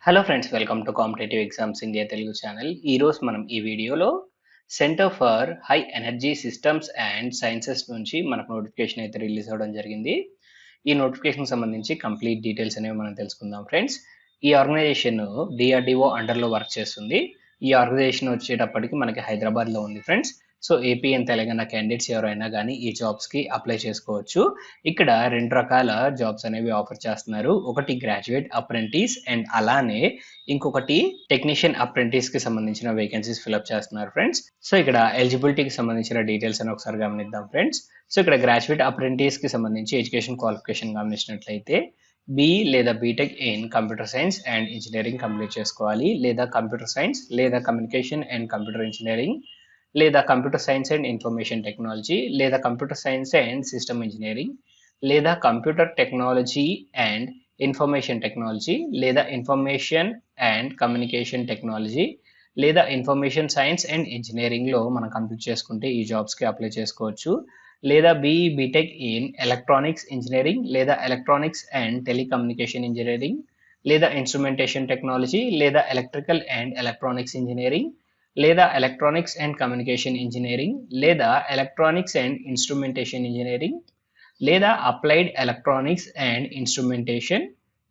Hello friends, welcome to competitive exams India Telugu channel. ఈరోజు మనం ఈ వీడియోలో centre for high energy systems and sciences నుంచి మనకు నోటిఫికేషన్ అయితే రిలీజ్ అవ్వడం జరిగింది. ఈ నోటిఫికేషన్ సంబంధించి కంప్లీట్ డీటెయిల్స్ అనేవి మనం తెలుసుకుందాం ఫ్రెండ్స్. ఈ ఆర్గనైజేషన్ డిఆర్డిఓ అండర్లో వర్క్ చేస్తుంది. ఈ ఆర్గనైజేషన్ వచ్చేటప్పటికి మనకి హైదరాబాద్లో ఉంది friends. So AP and Telangana candidates ఎవరైనా కానీ ఈ జాబ్స్కి అప్లై చేసుకోవచ్చు. ఇక్కడ రెండు రకాల జాబ్స్ అనేవి ఆఫర్ చేస్తున్నారు. ఒకటి గ్రాడ్యుయేట్ అప్రెంటిస్ అండ్ అలానే ఇంకొకటి టెక్నీషియన్ అప్రెంటిస్ కి సంబంధించిన వేకెన్సీస్ ఫిల్అప్ చేస్తున్నారు ఫ్రెండ్స్. సో ఇక్కడ ఎలిజిబిలిటీకి సంబంధించిన డీటెయిల్స్ అని ఒకసారి గమనిద్దాం ఫ్రెండ్స్. సో ఇక్కడ గ్రాడ్యుయేట్ అప్రెంటిస్ కి సంబంధించి ఎడ్యుకేషన్ క్వాలిఫికేషన్ గమనించినట్లయితే బి లేదా B Tech in computer science and engineering complete చేసుకోవాలి, లేదా కంప్యూటర్ సైన్స్ లేదా కమ్యూనికేషన్ అండ్ కంప్యూటర్ ఇంజనీరింగ్, లేదా computer science and information technology, లేదా computer science and system engineering, లేదా computer technology and information technology, లేదా information and communication technology, లేదా information science and ఇంజనీరింగ్లో మనం కంప్లీట్ చేసుకుంటే ఈ జాబ్స్కి అప్లై చేసుకోవచ్చు. లేదా బీటెక్ ఇన్ ఎలక్ట్రానిక్స్ ఇంజనీరింగ్, లేదా ఎలక్ట్రానిక్స్ అండ్ టెలికమ్యూనికేషన్ ఇంజనీరింగ్, లేదా ఇన్స్ట్రుమెంటేషన్ టెక్నాలజీ, లేదా ఎలక్ట్రికల్ అండ్ ఎలక్ట్రానిక్స్ ఇంజనీరింగ్, లేదా ఎలక్ట్రానిక్స్ అండ్ కమ్యూనికేషన్ ఇంజనీరింగ్, లేదా ఎలక్ట్రానిక్స్ అండ్ ఇన్స్ట్రుమెంటేషన్ ఇంజనీరింగ్, లేదా అప్లైడ్ ఎలక్ట్రానిక్స్ అండ్ ఇన్స్ట్రుమెంటేషన్,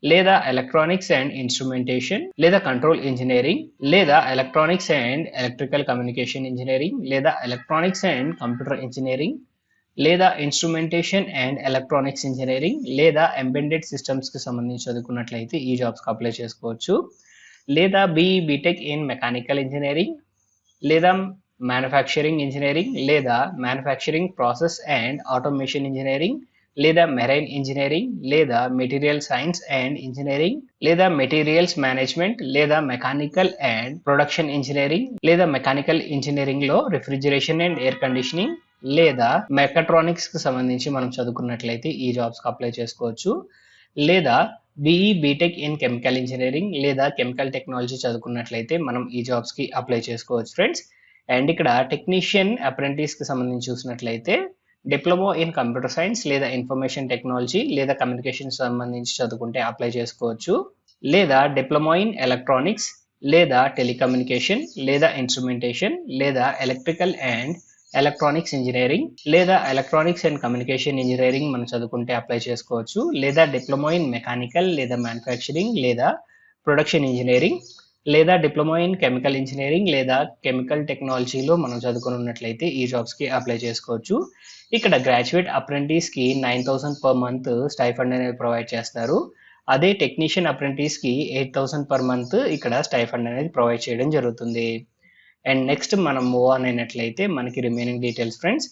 లేదా ఎలక్ట్రానిక్స్ అండ్ ఇన్స్ట్రుమెంటేషన్, లేదా కంట్రోల్ ఇంజనీరింగ్, లేదా electronics and electrical communication engineering, లేదా electronics and computer engineering, లేదా instrumentation and electronics engineering, లేదా embedded systems కి సంబంధించి చదువుకున్నట్లయితే ఈ జాబ్స్కి అప్లై చేసుకోవచ్చు. లేదా బీటెక్ ఇన్ మెకానికల్ ఇంజనీరింగ్, లేదా మ్యానుఫ్యాక్చరింగ్ ఇంజనీరింగ్, లేదా manufacturing process and automation engineering, లేదా మెరైన్ ఇంజనీరింగ్, లేదా మెటీరియల్ సైన్స్ అండ్ ఇంజనీరింగ్, లేదా మెటీరియల్స్ మేనేజ్మెంట్, లేదా మెకానికల్ అండ్ ప్రొడక్షన్ ఇంజనీరింగ్, లేదా మెకానికల్ ఇంజనీరింగ్ లో రిఫ్రిజిరేషన్ అండ్ ఎయిర్ కండిషనింగ్, లేదా మెకాట్రానిక్స్ కి సంబంధించి మనం చదువుకున్నట్లయితే ఈ జాబ్స్కి అప్లై చేసుకోవచ్చు. లేదా బీటెక్ ఇన్ కెమికల్ ఇంజనీరింగ్ లేదా కెమికల్ టెక్నాలజీ చదువుకున్నట్లయితే మనం ఈ జాబ్స్కి అప్లై చేసుకోవచ్చు ఫ్రెండ్స్. అండ్ ఇక్కడ టెక్నీషియన్ అప్రెంటిస్కి సంబంధించి చూసినట్లయితే డిప్లొమా ఇన్ కంప్యూటర్ సైన్స్ లేదా ఇన్ఫర్మేషన్ టెక్నాలజీ లేదా కమ్యూనికేషన్ సంబంధించి చదువుకుంటే అప్లై చేసుకోవచ్చు. లేదా డిప్లొమా ఇన్ ఎలక్ట్రానిక్స్ లేదా టెలికమ్యూనికేషన్ లేదా ఇన్స్ట్రుమెంటేషన్ లేదా ఎలక్ట్రికల్ అండ్ ఎలక్ట్రానిక్స్ ఇంజనీరింగ్ లేదా ఎలక్ట్రానిక్స్ అండ్ కమ్యూనికేషన్ ఇంజనీరింగ్ మనం చదువుకుంటే అప్లై చేసుకోవచ్చు. లేదా డిప్లొమా ఇన్ మెకానికల్ లేదా మ్యానుఫ్యాక్చరింగ్ లేదా ప్రొడక్షన్ ఇంజనీరింగ్, లేదా డిప్లొమా ఇన్ కెమికల్ ఇంజనీరింగ్ లేదా కెమికల్ టెక్నాలజీలో మనం చదువుకుని ఉన్నట్లయితే ఈ జాబ్స్కి అప్లై చేసుకోవచ్చు. ఇక్కడ గ్రాడ్యుయేట్ అప్రెంటిస్కి 9,000 పర్ మంత్ స్టైఫండ్ అనేది ప్రొవైడ్ చేస్తారు. అదే టెక్నీషియన్ అప్రెంటిస్కి 8,000 పర్ మంత్ ఇక్కడ స్టైఫండ్ అనేది ప్రొవైడ్ చేయడం జరుగుతుంది. అండ్ నెక్స్ట్ మనం మూవ్ ఆన్ అయినట్లయితే మనకి రిమైనింగ్ డీటెయిల్స్ ఫ్రెండ్స్.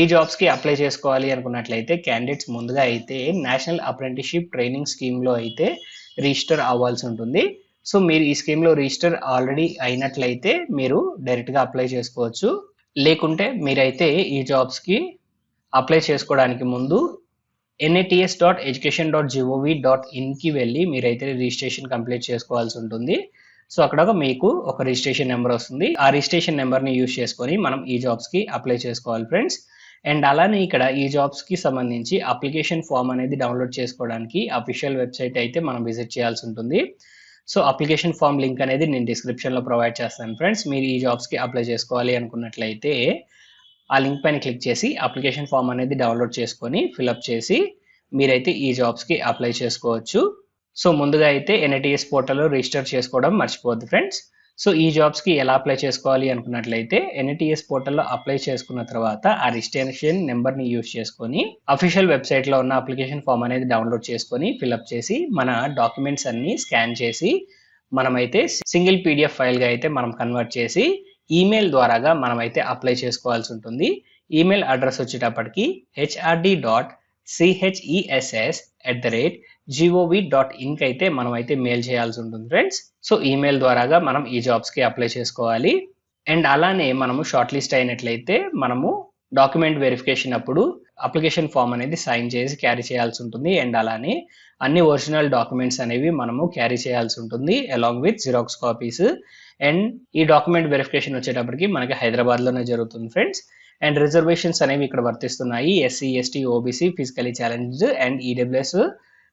ఈ జాబ్స్కి అప్లై చేసుకోవాలి అనుకున్నట్లయితే క్యాండిడేట్స్ ముందుగా అయితే నేషనల్ అప్రెంటిస్షిప్ ట్రైనింగ్ స్కీమ్లో అయితే రిజిస్టర్ అవ్వాల్సి ఉంటుంది. సో మీరు ఈ స్కీమ్లో రిజిస్టర్ ఆల్రెడీ అయినట్లయితే మీరు డైరెక్ట్గా అప్లై చేసుకోవచ్చు. లేకుంటే మీరైతే ఈ జాబ్స్కి అప్లై చేసుకోవడానికి ముందు nats.education.gov.in వెళ్ళి మీరైతే రిజిస్ట్రేషన్ కంప్లీట్ చేసుకోవాల్సి ఉంటుంది. సో అక్కడ మీకు ఒక రిజిస్ట్రేషన్ నెంబర్ వస్తుంది. ఆ రిజిస్ట్రేషన్ నెంబర్ని యూజ్ చేసుకొని మనం ఈ జాబ్స్కి అప్లై చేసుకోవాలి ఫ్రెండ్స్. అండ్ అలానే ఇక్కడ ఈ జాబ్స్కి సంబంధించి అప్లికేషన్ ఫామ్ అనేది డౌన్లోడ్ చేసుకోవడానికి అఫీషియల్ వెబ్సైట్ అయితే మనం విజిట్ చేయాల్సి ఉంటుంది. సో అప్లికేషన్ ఫామ్ లింక్ అనేది నేను డిస్క్రిప్షన్లో ప్రొవైడ్ చేస్తాను ఫ్రెండ్స్. మీరు ఈ జాబ్స్కి అప్లై చేసుకోవాలి అనుకున్నట్లయితే ఆ లింక్ పైన క్లిక్ చేసి అప్లికేషన్ ఫామ్ అనేది డౌన్లోడ్ చేసుకొని ఫిల్అప్ చేసి మీరైతే ఈ జాబ్స్కి అప్లై చేసుకోవచ్చు. సో ముందుగా అయితే NITS పోర్టల్లో రిజిస్టర్ చేసుకోవడం మర్చిపోవద్దు ఫ్రెండ్స్. సో ఈ జాబ్స్కి ఎలా అప్లై చేసుకోవాలి అనుకున్నట్లయితే NITS పోర్టల్లో అప్లై చేసుకున్న తర్వాత ఆ రిజిస్ట్రేషన్ నెంబర్ని యూజ్ చేసుకొని అఫీషియల్ వెబ్సైట్లో ఉన్న అప్లికేషన్ ఫామ్ అనేది డౌన్లోడ్ చేసుకొని ఫిల్అప్ చేసి మన డాక్యుమెంట్స్ అన్ని స్కాన్ చేసి మనమైతే సింగిల్ PDF ఫైల్గా అయితే మనం కన్వర్ట్ చేసి ఈమెయిల్ ద్వారాగా మనమైతే అప్లై చేసుకోవాల్సి ఉంటుంది. ఈమెయిల్ అడ్రస్ వచ్చేటప్పటికి hrd.chess@gov.in అయితే మనం అయితే మెయిల్ చేయాల్సి ఉంటుంది ఫ్రెండ్స్. సో ఈమెయిల్ ద్వారాగా మనం ఈ జాబ్స్కి అప్లై చేసుకోవాలి. అండ్ అలానే మనము షార్ట్ లిస్ట్ అయినట్లయితే మనము డాక్యుమెంట్ వెరిఫికేషన్ అప్పుడు అప్లికేషన్ ఫామ్ అనేది సైన్ చేసి క్యారీ చేయాల్సి ఉంటుంది. అండ్ అలానే అన్ని ఒరిజినల్ డాక్యుమెంట్స్ అనేవి మనము క్యారీ చేయాల్సి ఉంటుంది along with xerox copies. And ఈ డాక్యుమెంట్ వెరిఫికేషన్ వచ్చేటప్పటికి మనకి హైదరాబాద్లోనే జరుగుతుంది ఫ్రెండ్స్. అండ్ రిజర్వేషన్స్ అనేవి ఇక్కడ వర్తిస్తున్నాయి. SC, ST, OBC, physically challenged and EWS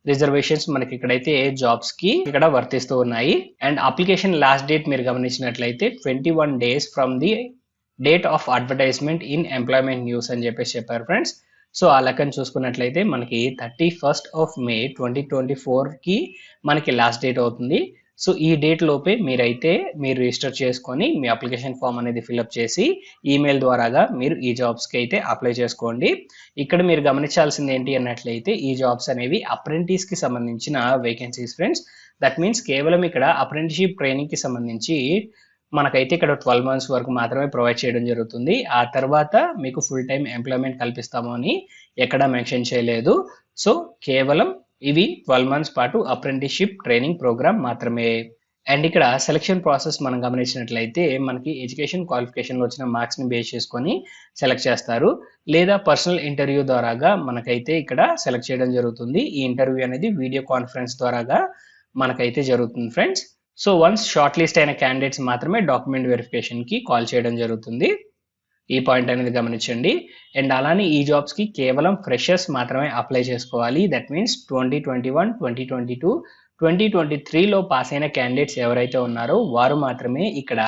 reservations మనకి ఇక్కడైతే జాబ్స్ కి ఇక్కడ వర్తిస్తూ ఉన్నాయి. అండ్ అప్లికేషన్ లాస్ట్ డేట్ మీరు గమనించినట్లయితే 21 days from the date of advertisement in employment news అని చెప్పేసి చెప్పారు ఫ్రెండ్స్. సో ఆ లెక్కను చూసుకున్నట్లయితే మనకి 31st May 2024కి మనకి లాస్ట్ డేట్ అవుతుంది. సో ఈ డేట్ లోపే మీరు రిజిస్టర్ చేసుకొని మీ అప్లికేషన్ ఫామ్ అనేది ఫిల్అప్ చేసి ఈమెయిల్ ద్వారాగా మీరు ఈ జాబ్స్కి అయితే అప్లై చేసుకోండి. ఇక్కడ మీరు గమనించాల్సింది ఏంటి అన్నట్లయితే ఈ జాబ్స్ అనేవి అప్రెంటిస్కి సంబంధించిన వేకెన్సీస్ ఫ్రెండ్స్. దట్ మీన్స్ కేవలం ఇక్కడ అప్రెంటిస్షిప్ ట్రైనింగ్కి సంబంధించి మనకైతే ఇక్కడ 12 months వరకు మాత్రమే ప్రొవైడ్ చేయడం జరుగుతుంది. ఆ తర్వాత మీకు ఫుల్ టైం ఎంప్లాయ్మెంట్ కల్పిస్తాము అని ఎక్కడా మెన్షన్ చేయలేదు. సో కేవలం ఇవి 12 months పాటు అప్రెంటిస్షిప్ ట్రైనింగ్ ప్రోగ్రామ్ మాత్రమే. అండ్ ఇక్కడ సెలక్షన్ ప్రాసెస్ మనం గమనించినట్లయితే మనకి ఎడ్యుకేషన్ క్వాలిఫికేషన్లో వచ్చిన మార్క్స్ని బేస్ చేసుకొని సెలెక్ట్ చేస్తారు, లేదా పర్సనల్ ఇంటర్వ్యూ ద్వారాగా మనకైతే ఇక్కడ సెలెక్ట్ చేయడం జరుగుతుంది. ఈ ఇంటర్వ్యూ అనేది వీడియో కాన్ఫరెన్స్ ద్వారాగా మనకైతే జరుగుతుంది friends. So once short list అయిన క్యాండిడేట్స్ మాత్రమే డాక్యుమెంట్ వెరిఫికేషన్కి కాల్ చేయడం జరుగుతుంది. ఈ పాయింట్ అనేది గమనించండి. అండ్ అలానే ఈ జాబ్స్కి కేవలం ఫ్రెషర్స్ మాత్రమే అప్లై చేసుకోవాలి. దట్ మీన్స్ 2021, 2022, 2023లో పాస్ అయిన క్యాండిడేట్స్ ఎవరైతే ఉన్నారో వారు మాత్రమే ఇక్కడ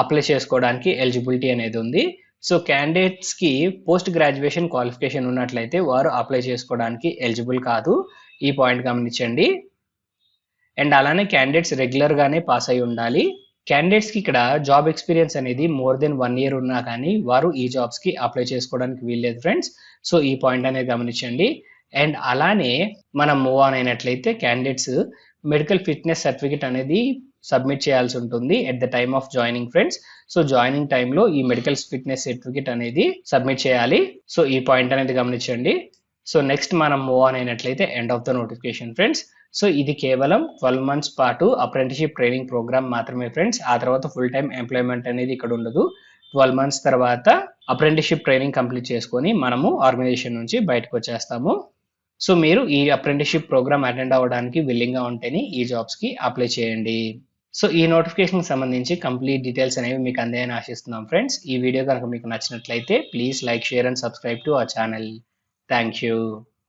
అప్లై చేసుకోవడానికి ఎలిజిబిలిటీ అనేది ఉంది. సో క్యాండిడేట్స్కి పోస్ట్ గ్రాడ్యుయేషన్ క్వాలిఫికేషన్ ఉన్నట్లయితే వారు అప్లై చేసుకోవడానికి ఎలిజిబుల్ కాదు. ఈ పాయింట్ గమనించండి. అండ్ అలానే క్యాండిడేట్స్ రెగ్యులర్గానే పాస్ అయి ఉండాలి. క్యాండిడేట్స్కి ఇక్కడ జాబ్ ఎక్స్పీరియన్స్ అనేది మోర్ దెన్ 1 year ఉన్నా కానీ వారు ఈ జాబ్స్కి అప్లై చేసుకోవడానికి వీల్లేదు ఫ్రెండ్స్. సో ఈ పాయింట్ అనేది గమనించండి. అండ్ అలానే మనం మూవ్ ఆన్ అయినట్లయితే క్యాండిడేట్స్ మెడికల్ ఫిట్నెస్ సర్టిఫికేట్ అనేది సబ్మిట్ చేయాల్సి ఉంటుంది at the time of joining friends. So joining టైంలో ఈ మెడికల్ ఫిట్నెస్ సర్టిఫికేట్ అనేది సబ్మిట్ చేయాలి. సో ఈ పాయింట్ అనేది గమనించండి. సో నెక్స్ట్ మనం మూవ్ ఆన్ అయినట్లయితే end of the notification friends. So ఇది కేవలం 12 months పాటు అప్రెంటిస్షిప్ ట్రైనింగ్ ప్రోగ్రామ్ మాత్రమే ఫ్రెండ్స్. ఆ తర్వాత ఫుల్ టైం ఎంప్లాయ్మెంట్ అనేది ఇక్కడ ఉండదు. 12 months తర్వాత అప్రెంటిస్షిప్ ట్రైనింగ్ కంప్లీట్ చేసుకొని మనము ఆర్గనైజేషన్ నుంచి బయటకు వచ్చేస్తాము. సో మీరు ఈ అప్రెంటిస్షిప్ ప్రోగ్రామ్ అటెండ్ అవ్వడానికి విల్లింగ్గా ఉంటేనే ఈ జాబ్స్కి అప్లై చేయండి. సో ఈ నోటిఫికేషన్కి సంబంధించి కంప్లీట్ డీటెయిల్స్ అనేవి మీకు అందాయని ఆశిస్తున్నాం ఫ్రెండ్స్. ఈ వీడియో కనుక మీకు నచ్చినట్లయితే please like, share and subscribe to our channel. Thank you.